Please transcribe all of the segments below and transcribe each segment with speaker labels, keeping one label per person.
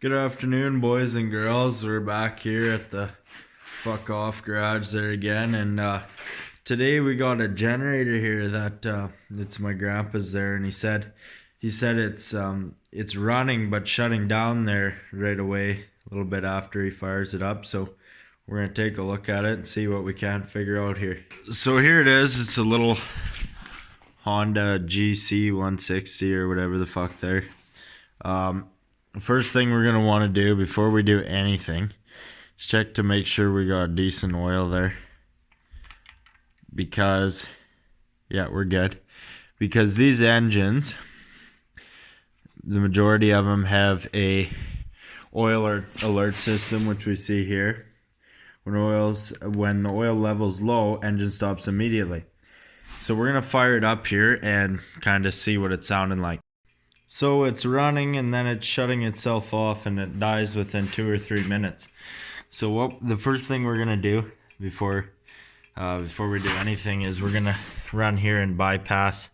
Speaker 1: Good afternoon, boys and girls. We're back here at the fuck off garage there again, and today we got a generator here that it's my grandpa's there, and he said it's running but shutting down there right away a little bit after he fires it up. So we're gonna take a look at it and see what we can figure out here. So here it is. It's a little Honda GC 160 or whatever the fuck there. First thing we're going to want to do before we do anything is check to make sure we got decent oil there. Because, yeah, we're good. Because these engines, the majority of them have a oil alert system, which we see here. When the oil level's low, engine stops immediately. So we're going to fire it up here and kind of see what it's sounding like. So it's running and then it's shutting itself off and it dies within 2 or 3 minutes. So the first thing we're gonna do before we do anything is we're gonna run here and bypass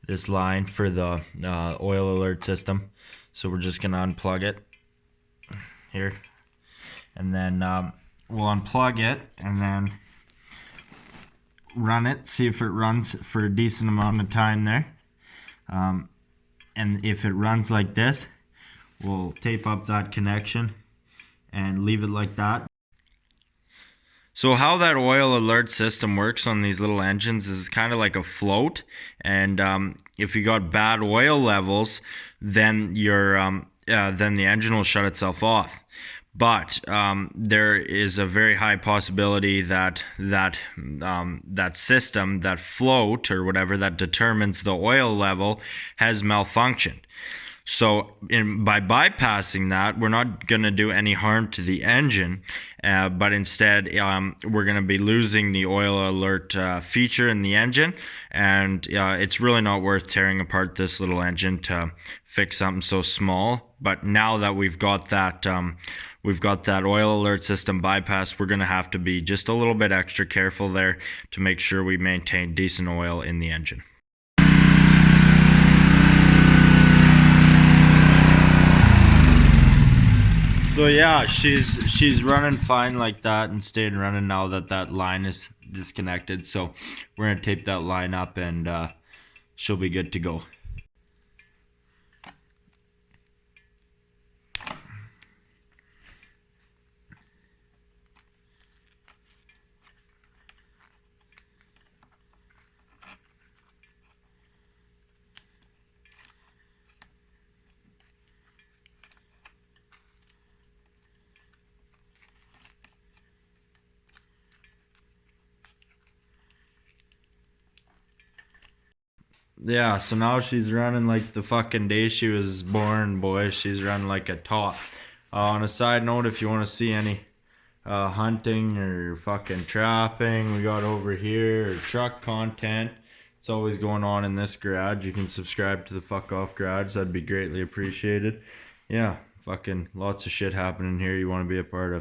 Speaker 1: this line for the oil alert system. So we're just gonna unplug it here, and then we'll unplug it and then run it, see if it runs for a decent amount of time there. And if it runs like this, we'll tape up that connection and leave it like that. So how that oil alert system works on these little engines is kind of like a float, and if you got bad oil levels, then then the engine will shut itself off. But there is a very high possibility that system, that float or whatever that determines the oil level, has malfunctioned. So by bypassing that, we're not going to do any harm to the engine, but instead we're going to be losing the oil alert feature in the engine, and it's really not worth tearing apart this little engine to fix something so small. But now that we've got that oil alert system bypassed, we're going to have to be just a little bit extra careful there to make sure we maintain decent oil in the engine. So yeah, she's running fine like that and staying running now that line is disconnected. So we're going to tape that line up and she'll be good to go. Yeah, so now she's running like the fucking day she was born, boys. She's running like a top. On a side note, if you want to see any hunting or fucking trapping we got over here, or truck content, it's always going on in this garage. You can subscribe to the Fuck Off Garage. That'd be greatly appreciated. Yeah, fucking lots of shit happening here you want to be a part of.